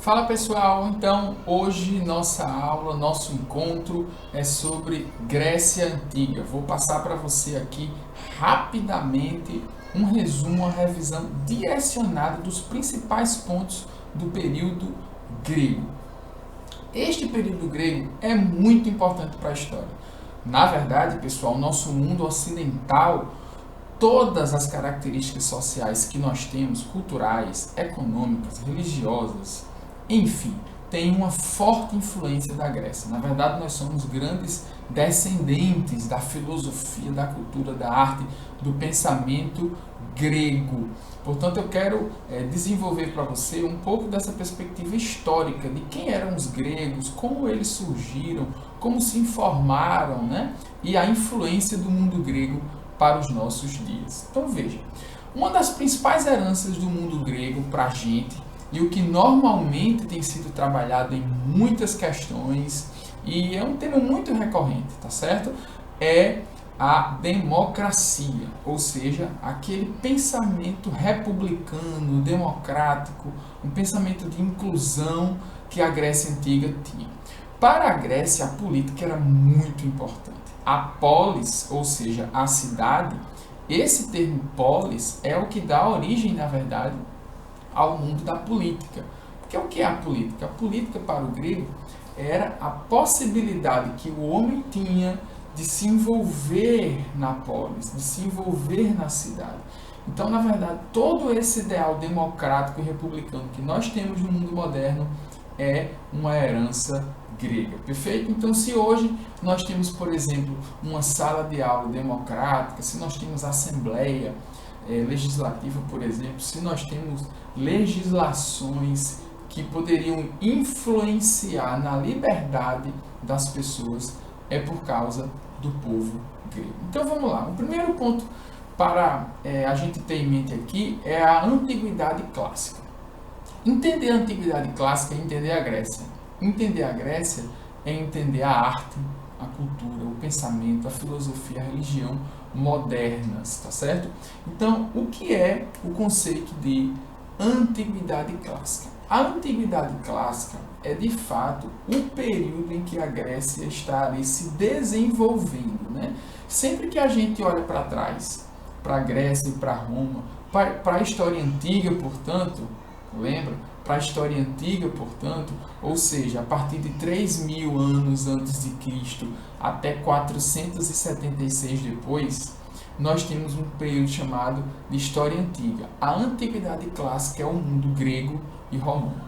Fala pessoal, então hoje nossa aula, nosso encontro é sobre Grécia Antiga. Vou passar para você aqui rapidamente um resumo, uma revisão direcionada dos principais pontos do período grego. Este período grego é muito importante para a história. Na verdade, pessoal, nosso mundo ocidental, todas as características sociais que nós temos, culturais, econômicas, religiosas, enfim, tem uma forte influência da Grécia. Na verdade, nós somos grandes descendentes da filosofia, da cultura, da arte, do pensamento grego. Portanto, eu quero desenvolver para você um pouco dessa perspectiva histórica de quem eram os gregos, como eles surgiram, como se informaram, né? E a influência do mundo grego para os nossos dias. Então veja, uma das principais heranças do mundo grego para a gente, e o que normalmente tem sido trabalhado em muitas questões, e é um tema muito recorrente, tá certo? É a democracia, ou seja, aquele pensamento republicano, democrático, um pensamento de inclusão que a Grécia Antiga tinha. Para a Grécia, a política era muito importante. A polis, ou seja, a cidade, esse termo polis é o que dá origem, na verdade, ao mundo da política. Porque o que é a política? A política para o grego era a possibilidade que o homem tinha de se envolver na polis, de se envolver na cidade. Então, na verdade, todo esse ideal democrático e republicano que nós temos no mundo moderno é uma herança grega, perfeito? Então, se hoje nós temos, por exemplo, uma sala de aula democrática, se nós temos assembleia legislativa, por exemplo, se nós temos legislações que poderiam influenciar na liberdade das pessoas, é por causa do povo grego. Então, vamos lá. O primeiro ponto para a gente ter em mente aqui é a antiguidade clássica. Entender a antiguidade clássica é entender a Grécia. Entender a Grécia é entender a arte, a cultura, o pensamento, a filosofia, a religião modernas, tá certo? Então, o que é o conceito de antiguidade clássica? A antiguidade clássica é, de fato, o período em que a Grécia está ali se desenvolvendo, né? Sempre que a gente olha para trás, para a Grécia e para Roma, para a história antiga, portanto, lembra? Para a história antiga, portanto, ou seja, a partir de 3.000 anos antes de Cristo até 476 depois, nós temos um período chamado de história antiga. A antiguidade clássica é o mundo grego e romano.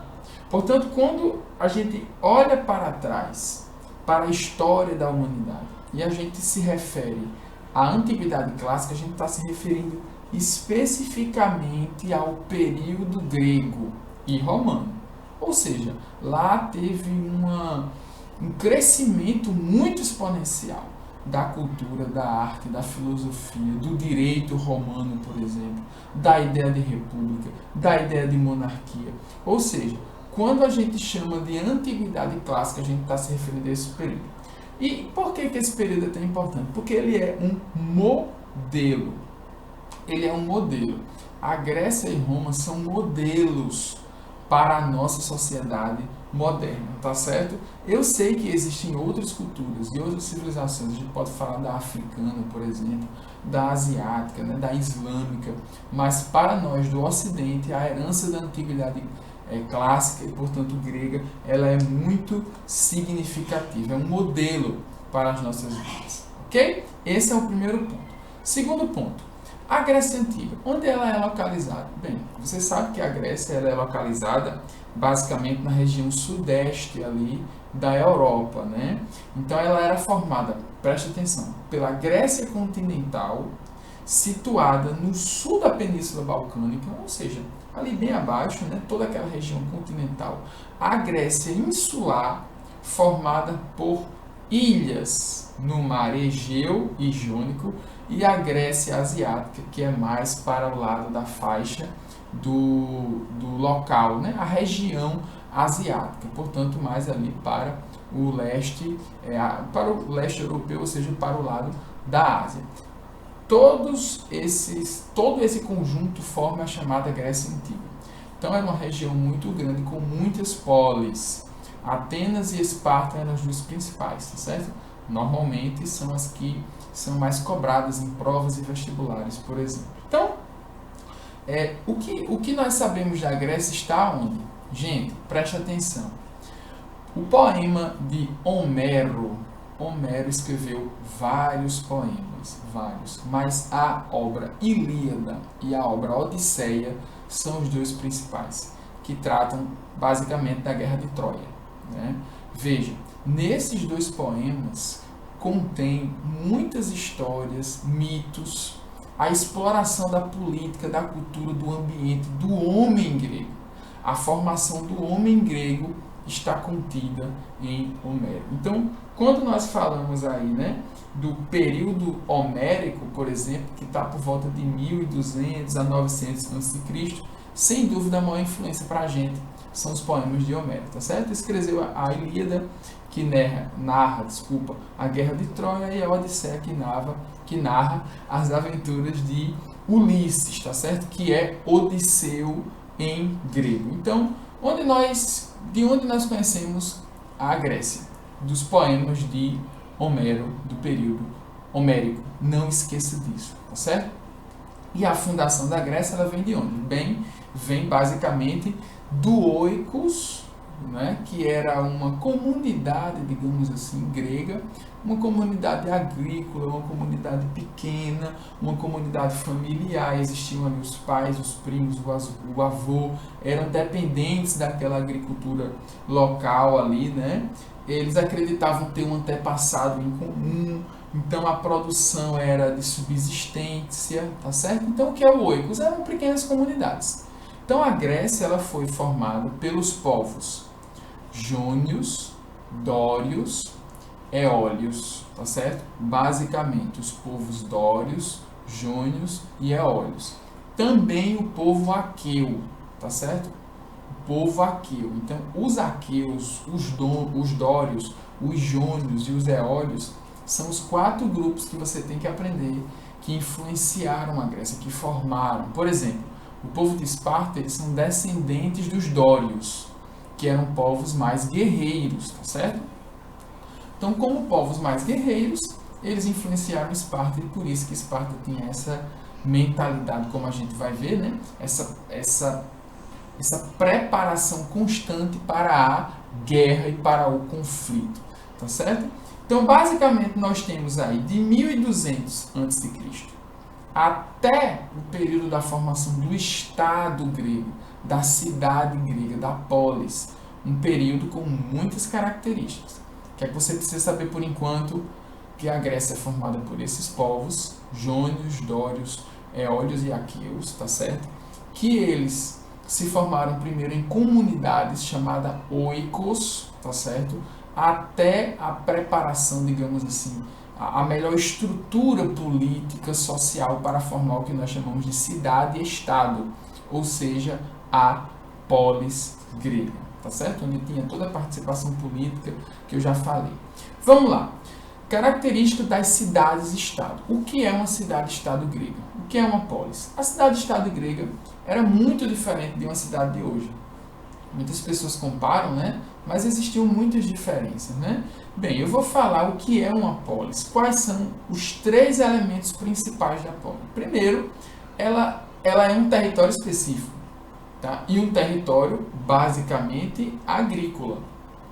Portanto, quando a gente olha para trás, para a história da humanidade, e a gente se refere à antiguidade clássica, a gente está se referindo especificamente ao período grego e romano. Ou seja, lá teve um crescimento muito exponencial da cultura, da arte, da filosofia, do direito romano, por exemplo, da ideia de república, da ideia de monarquia. Ou seja, quando a gente chama de antiguidade clássica, a gente está se referindo a esse período. E por que esse período é tão importante? Porque ele é um modelo. Ele é um modelo. A Grécia e Roma são modelos para a nossa sociedade moderna, tá certo? Eu sei que existem outras culturas e outras civilizações, a gente pode falar da africana, por exemplo, da asiática, né, da islâmica, mas para nós do Ocidente, a herança da antiguidade clássica e, portanto, grega, ela é muito significativa, é um modelo para as nossas vidas, ok? Esse é o primeiro ponto. Segundo ponto, a Grécia Antiga, onde ela é localizada? Bem, você sabe que a Grécia ela é localizada basicamente na região sudeste ali da Europa, né? Então ela era formada, preste atenção, pela Grécia continental, situada no sul da Península Balcânica, ou seja, ali bem abaixo, né, toda aquela região continental. A Grécia insular, formada por ilhas no mar Egeu e Jônico, e a Grécia asiática, que é mais para o lado da faixa do local, né? A região asiática, portanto, mais ali para o leste, para o leste europeu, ou seja, para o lado da Ásia. Todo esse conjunto forma a chamada Grécia Antiga. Então era uma região muito grande com muitas polis. Atenas e Esparta eram as duas principais, tá certo? Normalmente são as que são mais cobradas em provas e vestibulares, por exemplo. Então, o que nós sabemos da Grécia está onde? Gente, preste atenção. O poema de Homero escreveu vários poemas, mas a obra Ilíada e a obra Odisseia são os dois principais, que tratam basicamente da Guerra de Troia, né? Veja, nesses dois poemas contém muitas histórias, mitos, a exploração da política, da cultura, do ambiente, do homem grego. A formação do homem grego está contida em Homero. Então, quando nós falamos aí, né, do período homérico, por exemplo, que está por volta de 1200 a 900 a.C., sem dúvida a maior influência para a gente são os poemas de Homero, tá certo? Escreveu a Ilíada, que narra a Guerra de Troia, e a Odisseia, que narra as aventuras de Ulisses, tá certo? Que é Odisseu em grego. Então, de onde nós conhecemos a Grécia? Dos poemas de Homero, do período homérico. Não esqueça disso, tá certo? E a fundação da Grécia, ela vem de onde? Vem basicamente do Oikos, né, que era uma comunidade, digamos assim, grega, uma comunidade agrícola, uma comunidade pequena, uma comunidade familiar. Existiam ali os pais, os primos, o avô, eram dependentes daquela agricultura local ali, né? Eles acreditavam ter um antepassado em comum, então a produção era de subsistência, tá certo? Então o que é o Oikos? Eram pequenas comunidades. Então a Grécia, ela foi formada pelos povos jônios, dórios, eólios, tá certo? Basicamente os povos dórios, jônios e eólios. Também o povo aqueu, tá certo? O povo aqueu. Então os aqueus, os dórios, os jônios e os eólios são os 4 grupos que você tem que aprender, que influenciaram a Grécia, que formaram. Por exemplo, o povo de Esparta, eles são descendentes dos dórios, que eram povos mais guerreiros, tá certo? Então, como povos mais guerreiros, eles influenciaram Esparta, e por isso que Esparta tinha essa mentalidade, como a gente vai ver, né? Essa preparação constante para a guerra e para o conflito, tá certo? Então, basicamente, nós temos aí de 1200 a.C. até o período da formação do Estado grego, da cidade grega, da polis, um período com muitas características. O que é que você precisa saber por enquanto? Que a Grécia é formada por esses povos, jônios, dórios, eólios e aqueus, tá certo? Que eles se formaram primeiro em comunidades chamadas oikos, tá certo? Até a preparação, digamos assim, a melhor estrutura política, social para formar o que nós chamamos de cidade e estado, ou seja, a polis grega, tá certo? Onde tinha toda a participação política que eu já falei. Vamos lá. Característica das cidades-estado. O que é uma cidade-estado grega? O que é uma polis? A cidade-estado grega era muito diferente de uma cidade de hoje. Muitas pessoas comparam, né? Mas existiam muitas diferenças, né? Bem, eu vou falar o que é uma polis. Quais são os 3 elementos principais da polis? Primeiro, ela é um território específico, tá? E um território basicamente agrícola,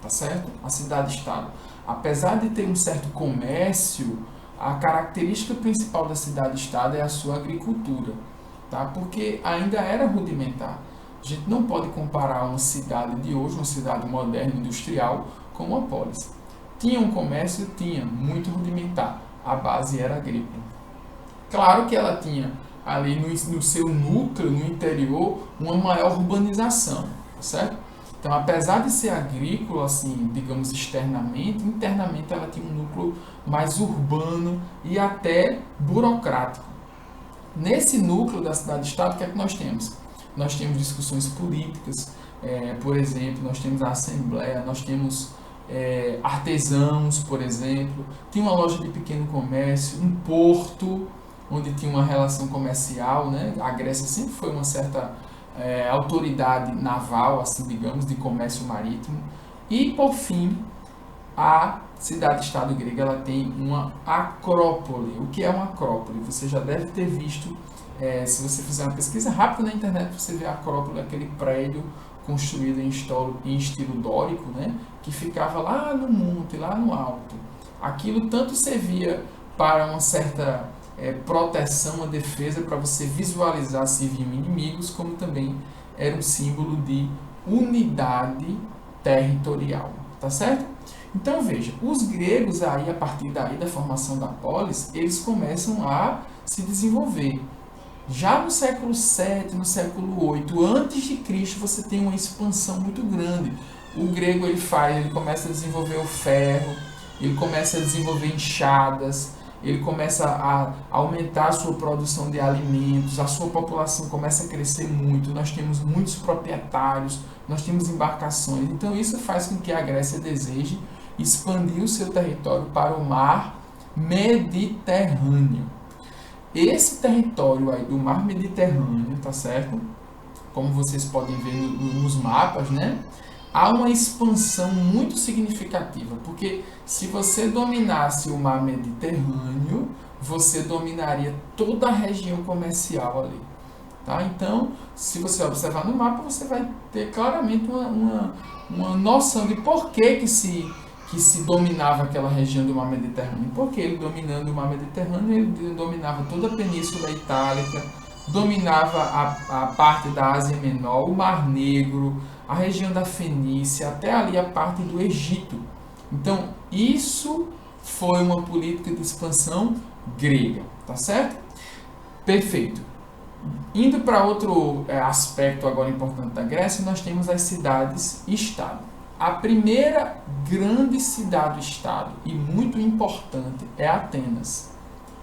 tá certo? A cidade-estado. Apesar de ter um certo comércio, a característica principal da cidade-estado é a sua agricultura, tá? Porque ainda era rudimentar. A gente não pode comparar uma cidade de hoje, uma cidade moderna, industrial, com uma polis. Tinha um comércio? Tinha, muito rudimentar. A base era agrícola. Claro que ela tinha ali no seu núcleo, no interior, uma maior urbanização, tá certo? Então, apesar de ser agrícola, assim, digamos, externamente, internamente ela tinha um núcleo mais urbano e até burocrático. Nesse núcleo da cidade-estado, o que é que nós temos? Nós temos discussões políticas, por exemplo, nós temos a assembleia, nós temos artesãos, por exemplo, tinha uma loja de pequeno comércio, um porto, onde tinha uma relação comercial, né? A Grécia sempre foi uma certa autoridade naval, assim digamos, de comércio marítimo. E por fim, a cidade-estado grega ela tem uma acrópole. O que é uma acrópole? Você já deve ter visto, se você fizer uma pesquisa rápida na internet, você vê a acrópole, aquele prédio construído em estilo dórico, né? Que ficava lá no monte, lá no alto. Aquilo tanto servia para uma certa proteção, uma defesa, para você visualizar se vinham inimigos, como também era um símbolo de unidade territorial, tá certo? Então veja, os gregos aí, a partir daí da formação da polis, eles começam a se desenvolver. Já no século VII, no século VIII, antes de Cristo, você tem uma expansão muito grande. O grego ele começa a desenvolver o ferro, ele começa a desenvolver enxadas, ele começa a aumentar a sua produção de alimentos, a sua população começa a crescer muito, nós temos muitos proprietários, nós temos embarcações. Então isso faz com que a Grécia deseje expandir o seu território para o mar Mediterrâneo. Esse território aí do mar Mediterrâneo, tá certo? Como vocês podem ver nos mapas, né? Há uma expansão muito significativa, porque se você dominasse o mar Mediterrâneo, você dominaria toda a região comercial ali. Tá? Então, se você observar no mapa, você vai ter claramente uma noção de por que se dominava aquela região do mar Mediterrâneo. Porque ele dominando o mar Mediterrâneo, ele dominava toda a Península Itálica, dominava a parte da Ásia Menor, o Mar Negro, a região da Fenícia, até ali a parte do Egito. Então, isso foi uma política de expansão grega, tá certo? Perfeito. Indo para outro aspecto agora importante da Grécia, nós temos as cidades-estado. A primeira grande cidade-estado e muito importante é Atenas,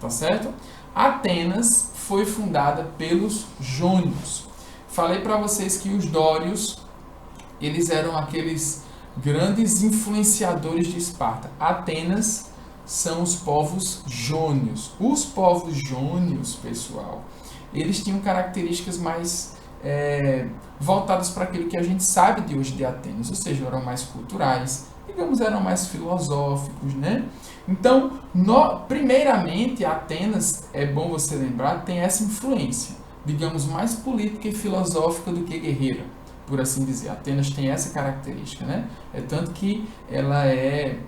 tá certo? Atenas foi fundada pelos jônios. Falei para vocês que os dórios, eles eram aqueles grandes influenciadores de Esparta. Atenas são os povos jônios. Os povos jônios, pessoal, eles tinham características mais voltadas para aquilo que a gente sabe de hoje de Atenas, ou seja, eram mais culturais, digamos, eram mais filosóficos, né? Então, primeiramente, Atenas, é bom você lembrar, tem essa influência, digamos, mais política e filosófica do que guerreira, por assim dizer. Atenas tem essa característica, né? É tanto que ela é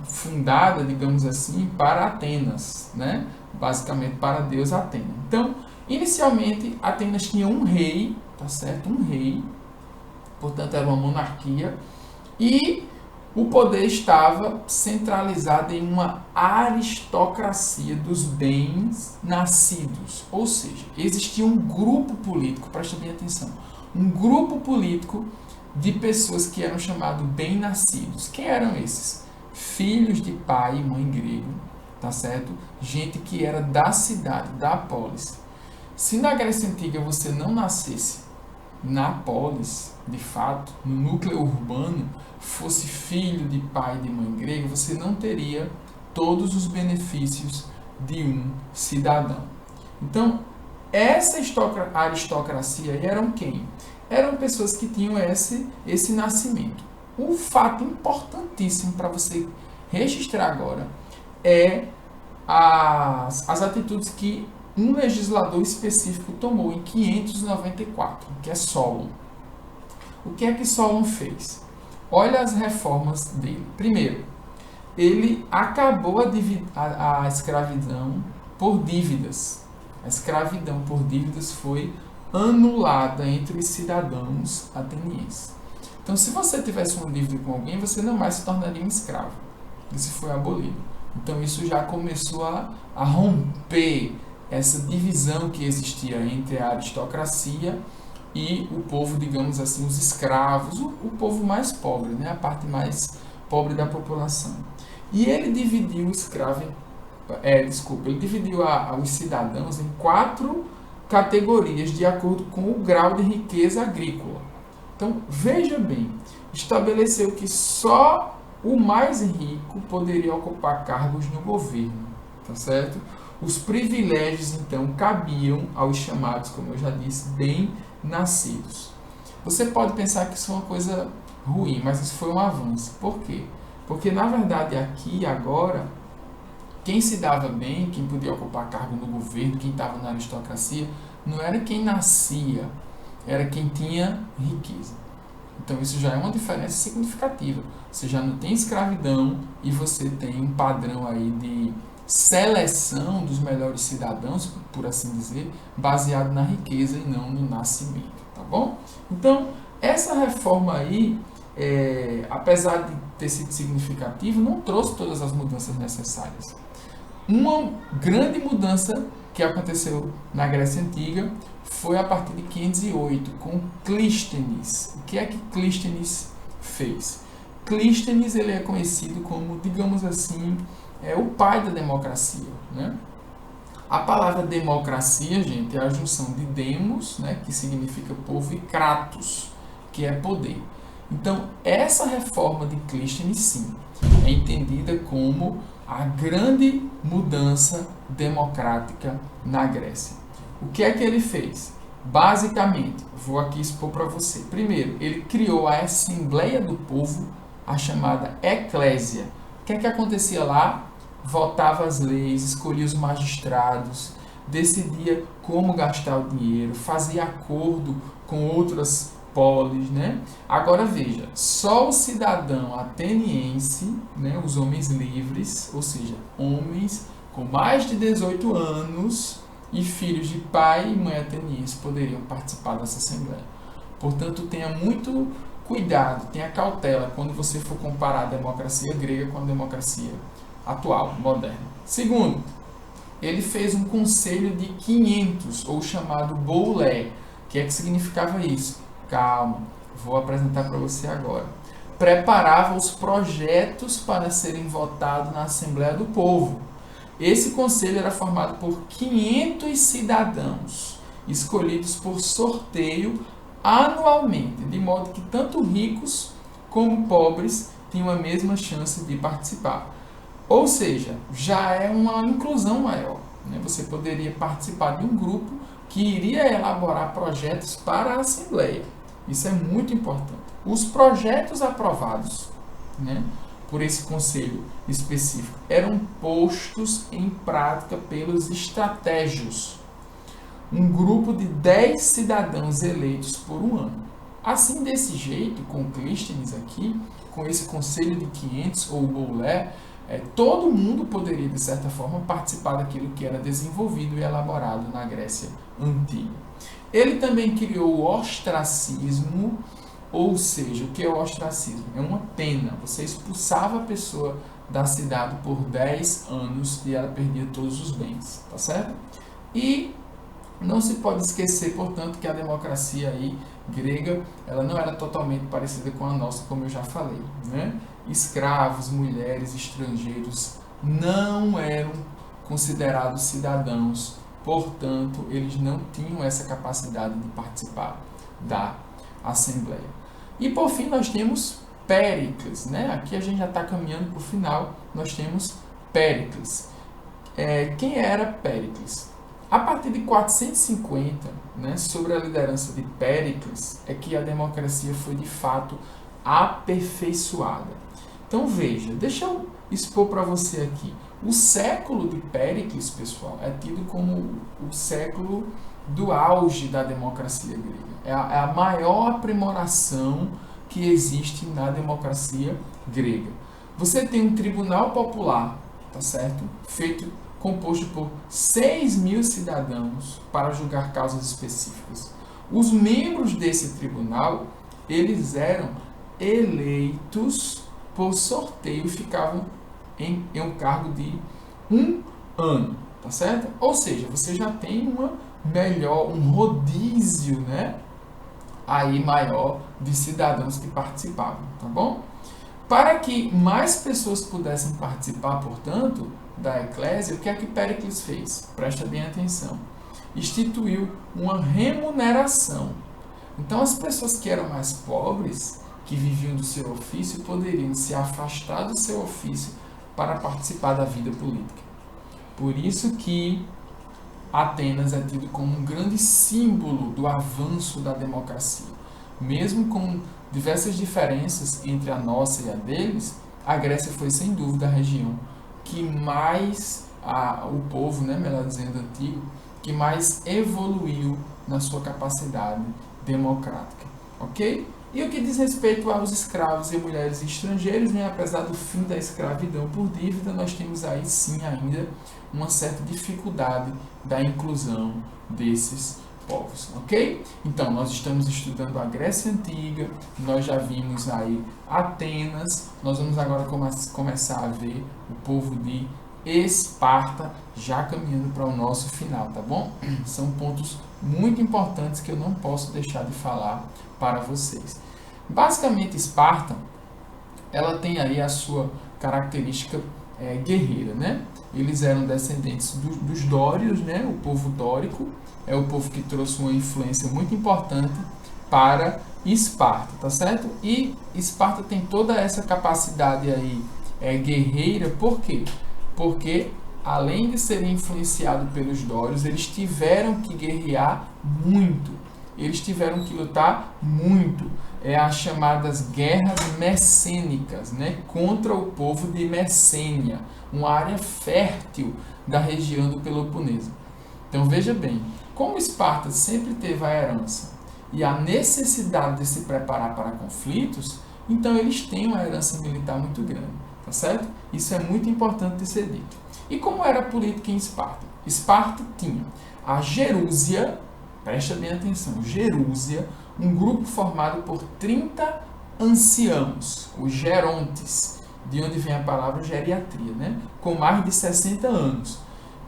fundada, digamos assim, para Atenas, né? Basicamente para a deusa Atena. Então, inicialmente, Atenas tinha um rei, tá certo? Um rei, portanto era uma monarquia, e o poder estava centralizado em uma aristocracia dos bens nascidos. Ou seja, existia um grupo político, presta bem atenção, um grupo político de pessoas que eram chamados bem-nascidos. Quem eram esses? Filhos de pai e mãe grego, tá certo? Gente que era da cidade, da polis. Se na Grécia Antiga você não nascesse na polis, de fato, no núcleo urbano, fosse filho de pai e de mãe grego, você não teria todos os benefícios de um cidadão. Então, essa aristocracia aí eram quem? Eram pessoas que tinham esse nascimento. Um fato importantíssimo para você registrar agora é as atitudes que um legislador específico tomou em 594, que é Solon. O que é que Solon fez? Olha as reformas dele. Primeiro, ele acabou a escravidão por dívidas. A escravidão por dívidas foi anulada entre os cidadãos atenienses. Então, se você tivesse uma dívida com alguém, você não mais se tornaria um escravo. Isso foi abolido. Então, isso já começou a romper essa divisão que existia entre a aristocracia e o povo, digamos assim, os escravos, o povo mais pobre, né? A parte mais pobre da população. E ele dividiu ele dividiu os cidadãos em 4 categorias de acordo com o grau de riqueza agrícola. Então, veja bem, estabeleceu que só o mais rico poderia ocupar cargos no governo, tá certo? Os privilégios, então, cabiam aos chamados, como eu já disse, nascidos. Você pode pensar que isso é uma coisa ruim, mas isso foi um avanço. Por quê? Porque, na verdade, aqui, agora, quem se dava bem, quem podia ocupar cargo no governo, quem estava na aristocracia, não era quem nascia, era quem tinha riqueza. Então, isso já é uma diferença significativa. Você já não tem escravidão e você tem um padrão aí de seleção dos melhores cidadãos, por assim dizer, baseado na riqueza e não no nascimento, tá bom? Então, essa reforma aí, apesar de ter sido significativo, não trouxe todas as mudanças necessárias. Uma grande mudança que aconteceu na Grécia Antiga foi a partir de 508, com Clístenes. O que é que Clístenes fez? Clístenes ele é conhecido como, digamos assim, o pai da democracia, né? A palavra democracia, gente, é a junção de demos, né, que significa povo, e kratos, que é poder. Então, essa reforma de Clístenes, sim, é entendida como a grande mudança democrática na Grécia. O que é que ele fez? Basicamente, vou aqui expor para você. Primeiro, ele criou a Assembleia do Povo, a chamada Eclésia. O que é que acontecia lá? Votava as leis, escolhia os magistrados, decidia como gastar o dinheiro, fazia acordo com outras polis, né? Agora veja, só o cidadão ateniense, né, os homens livres, ou seja, homens com mais de 18 anos e filhos de pai e mãe ateniense poderiam participar dessa assembleia. Portanto, tenha muito cuidado, tenha cautela quando você for comparar a democracia grega com a democracia atual, moderna. Segundo, ele fez um conselho de 500, ou chamado boulé. O que é que significava isso? Calma, vou apresentar para você agora. Preparava os projetos para serem votados na Assembleia do Povo. Esse conselho era formado por 500 cidadãos, escolhidos por sorteio anualmente, de modo que tanto ricos como pobres tinham a mesma chance de participar. Ou seja, já é uma inclusão maior, né? Você poderia participar de um grupo que iria elaborar projetos para a Assembleia. Isso é muito importante. Os projetos aprovados, né, por esse conselho específico eram postos em prática pelos estratégios, um grupo de 10 cidadãos eleitos por um ano. Assim, desse jeito, com Clístenes aqui, com esse conselho de 500 ou boulé, todo mundo poderia, de certa forma, participar daquilo que era desenvolvido e elaborado na Grécia Antiga. Ele também criou o ostracismo, ou seja, o que é o ostracismo? É uma pena, você expulsava a pessoa da cidade por 10 anos e ela perdia todos os bens, tá certo? E não se pode esquecer, portanto, que a democracia aí grega, ela não era totalmente parecida com a nossa, como eu já falei, né? Escravos, mulheres, estrangeiros não eram considerados cidadãos, portanto, eles não tinham essa capacidade de participar da Assembleia. E por fim nós temos Péricles, né? Aqui a gente já está caminhando para o final, nós temos Péricles. Quem era Péricles? A partir de 450, né, sobre a liderança de Péricles, é que a democracia foi de fato aperfeiçoada. Então veja, deixa eu expor para você aqui. O século de Péricles, pessoal, é tido como o século do auge da democracia grega. É a maior aprimoração que existe na democracia grega. Você tem um tribunal popular, tá certo? Composto por 6.000 cidadãos para julgar causas específicas. Os membros desse tribunal, eles eram eleitos por sorteio e ficavam em um cargo de 1 ano, tá certo? Ou seja, você já tem um rodízio, né, aí maior de cidadãos que participavam, tá bom? Para que mais pessoas pudessem participar, portanto, da Eclésia, o que é que Péricles fez? Presta bem atenção. Instituiu uma remuneração. Então, as pessoas que eram mais pobres, que viviam do seu ofício, poderiam se afastar do seu ofício para participar da vida política. Por isso que Atenas é tido como um grande símbolo do avanço da democracia. Mesmo com diversas diferenças entre a nossa e a deles, a Grécia foi sem dúvida a região que mais, o povo, né, melhor dizendo, antigo, que mais evoluiu na sua capacidade democrática, ok? E o que diz respeito aos escravos e mulheres estrangeiros, né, apesar do fim da escravidão por dívida, nós temos aí sim ainda uma certa dificuldade da inclusão desses povos, ok? Então, nós estamos estudando a Grécia Antiga, nós já vimos aí Atenas, nós vamos agora começar a ver o povo de Esparta, já caminhando para o nosso final, tá bom? São pontos muito importantes que eu não posso deixar de falar para vocês. Basicamente, Esparta, ela tem aí a sua característica guerreira, né? Eles eram descendentes dos dórios, né? O povo dórico é o povo que trouxe uma influência muito importante para Esparta, tá certo? E Esparta tem toda essa capacidade aí guerreira, por quê? Porque além de serem influenciados pelos dórios, eles tiveram que guerrear muito, eles tiveram que lutar muito, as chamadas guerras messênicas, né, contra o povo de Messênia, uma área fértil da região do Peloponeso. Então veja bem, como Esparta sempre teve a herança e a necessidade de se preparar para conflitos, então eles têm uma herança militar muito grande, tá certo? Isso é muito importante de ser dito. E como era a política em Esparta? Esparta tinha a Gerúsia, presta bem atenção, Gerúsia, um grupo formado por 30 anciãos, os gerontes, de onde vem a palavra geriatria, né? Com mais de 60 anos.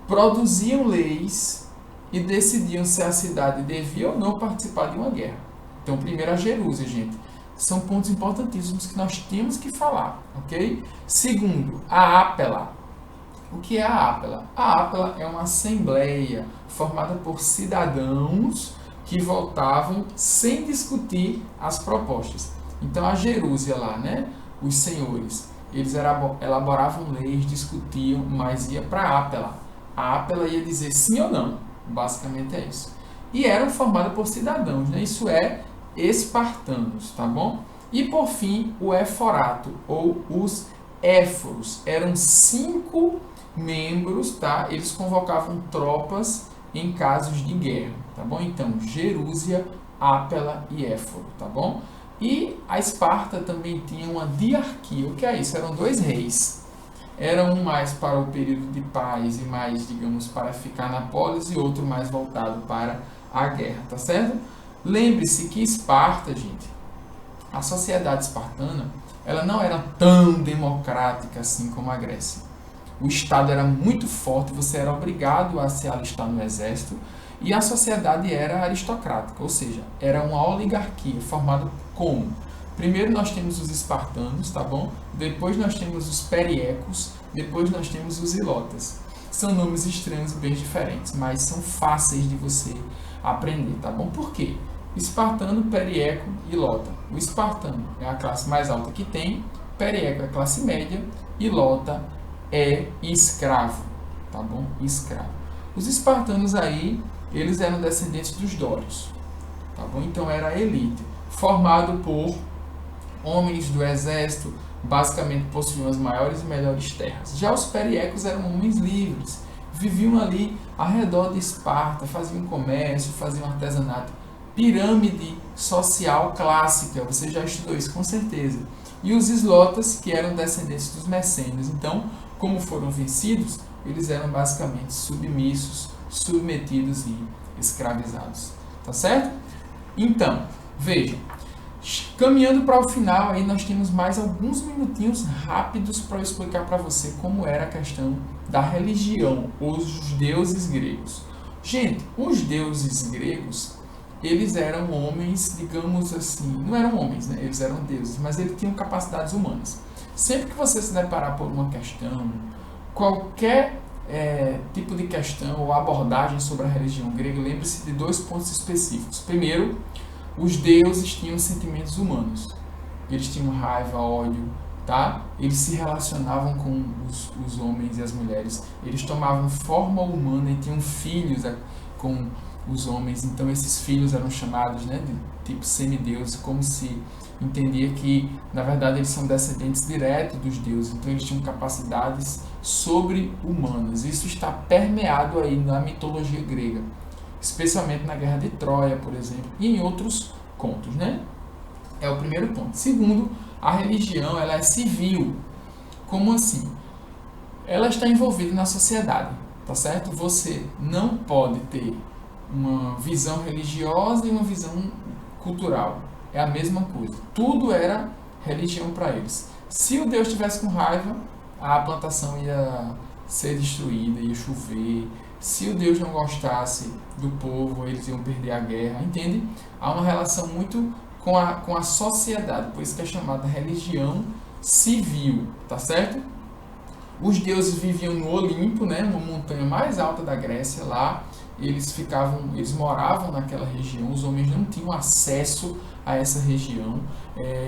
Produziam leis e decidiam se a cidade devia ou não participar de uma guerra. Então, primeiro a Gerúsia, gente. São pontos importantíssimos que nós temos que falar, ok? Segundo, a Ápela. O que é a Ápela? A Ápela é uma assembleia formada por cidadãos que votavam sem discutir as propostas. Então a Gerúsia lá, né? Os senhores, eles elaboravam leis, discutiam, mas ia para a Ápela. A Ápela ia dizer sim ou não. Basicamente é isso. E eram formadas por cidadãos, né? Isso é espartanos, tá bom? E por fim, o Éforato, ou os Éforos. Eram 5 membros, tá? Eles convocavam tropas em casos de guerra, tá bom? Então, Gerúsia, Ápela e Éforo, tá bom? E a Esparta também tinha uma diarquia. O que é isso? Eram 2 reis. Era um mais para o período de paz e mais, digamos, para ficar na polis, e outro mais voltado para a guerra, tá certo? Lembre-se que Esparta, gente, a sociedade espartana, ela não era tão democrática assim como a Grécia. O Estado era muito forte, você era obrigado a se alistar no exército, e a sociedade era aristocrática, ou seja, era uma oligarquia formada como? Primeiro nós temos os espartanos, tá bom? Depois nós temos os periecos, depois nós temos os ilotas. São nomes estranhos e bem diferentes, mas são fáceis de você aprender, tá bom? Por quê? Espartano, perieco e ilota. O espartano é a classe mais alta que tem, perieco é a classe média, ilota é escravo, tá bom? Escravo. Os espartanos aí, eles eram descendentes dos dórios, tá bom? Então era a elite, formado por homens do exército, basicamente possuíam as maiores e melhores terras. Já os periecos eram homens livres, viviam ali ao redor de Esparta, faziam comércio, faziam artesanato, pirâmide social clássica, você já estudou isso com certeza. E os islotas, que eram descendentes dos messênios. Então, como foram vencidos, eles eram basicamente submissos, submetidos e escravizados. Tá certo? Então, vejam, caminhando para o final, aí nós temos mais alguns minutinhos rápidos para eu explicar para você como era a questão da religião, os deuses gregos. Gente, os deuses gregos, eles eram homens, digamos assim, não eram homens, né? Eles eram deuses, mas eles tinham capacidades humanas. Sempre que você se deparar por uma questão, qualquer tipo de questão ou abordagem sobre a religião grega, lembre-se de 2 pontos específicos. Primeiro, os deuses tinham sentimentos humanos. Eles tinham raiva, ódio, tá? Eles se relacionavam com os homens e as mulheres, eles tomavam forma humana e tinham filhos com os homens, então esses filhos eram chamados, né, de tipo semideuses, como se entendia que, na verdade, eles são descendentes diretos dos deuses, então eles tinham capacidades sobre-humanas. Isso está permeado aí na mitologia grega, especialmente na Guerra de Troia, por exemplo, e em outros contos, né? É o primeiro ponto. Segundo, a religião, ela é civil. Como assim? Ela está envolvida na sociedade, tá certo? Você não pode ter uma visão religiosa e uma visão cultural. É a mesma coisa. Tudo era religião para eles. Se o Deus estivesse com raiva, a plantação ia ser destruída, ia chover. Se o Deus não gostasse do povo, eles iam perder a guerra, entende? Há uma relação muito com a sociedade, por isso que é chamada religião civil, tá certo? Os deuses viviam no Olimpo, né, uma montanha mais alta da Grécia, lá eles moravam naquela região, os homens não tinham acesso a essa região,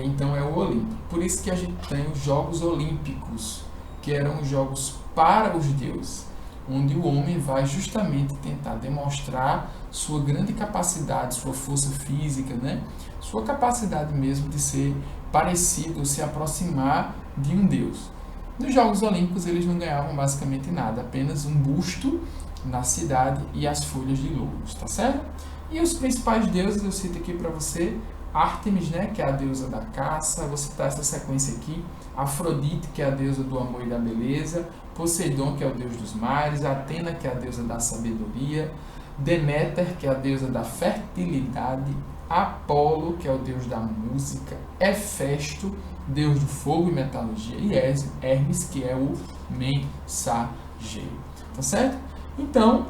então é o Olimpo. Por isso que a gente tem os Jogos Olímpicos, que eram os jogos para os deuses, onde o homem vai justamente tentar demonstrar sua grande capacidade, sua força física, né? Sua capacidade mesmo de ser parecido, se aproximar de um deus. Nos Jogos Olímpicos eles não ganhavam basicamente nada, apenas um busto na cidade e as folhas de louros, tá certo? E os principais deuses, eu cito aqui para você, Ártemis, né, que é a deusa da caça, vou citar essa sequência aqui, Afrodite, que é a deusa do amor e da beleza, Poseidon, que é o deus dos mares, Atena, que é a deusa da sabedoria, Deméter, que é a deusa da fertilidade, Apolo, que é o deus da música, Hefesto, deus do fogo e metalurgia, e Hermes, que é o mensageiro. Tá certo? Então,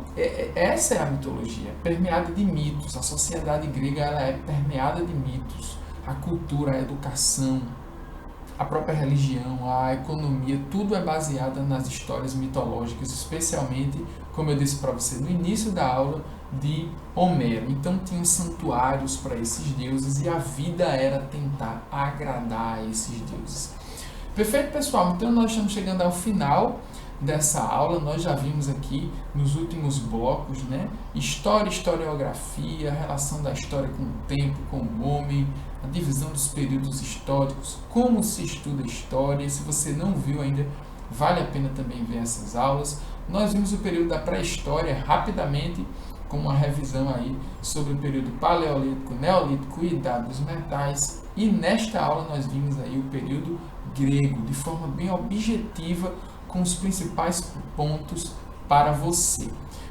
essa é a mitologia, permeada de mitos. A sociedade grega ela é permeada de mitos. A cultura, a educação, a própria religião, a economia, tudo é baseado nas histórias mitológicas, especialmente, como eu disse para você no início da aula, de Homero. Então, tinham santuários para esses deuses e a vida era tentar agradar a esses deuses. Perfeito, pessoal? Então, nós estamos chegando ao final dessa aula. Nós já vimos aqui nos últimos blocos, né? História, historiografia, a relação da história com o tempo, com o homem, a divisão dos períodos históricos, como se estuda história. Se você não viu ainda, vale a pena também ver essas aulas. Nós vimos o período da pré-história rapidamente, com uma revisão aí sobre o período paleolítico, neolítico e idade dos metais. E nesta aula nós vimos aí o período grego, de forma bem objetiva, com os principais pontos para você,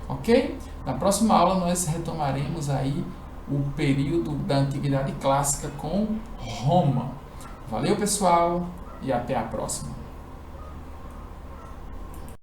ok? Na próxima aula nós retomaremos aí o período da Antiguidade Clássica com Roma. Valeu, pessoal, e até a próxima.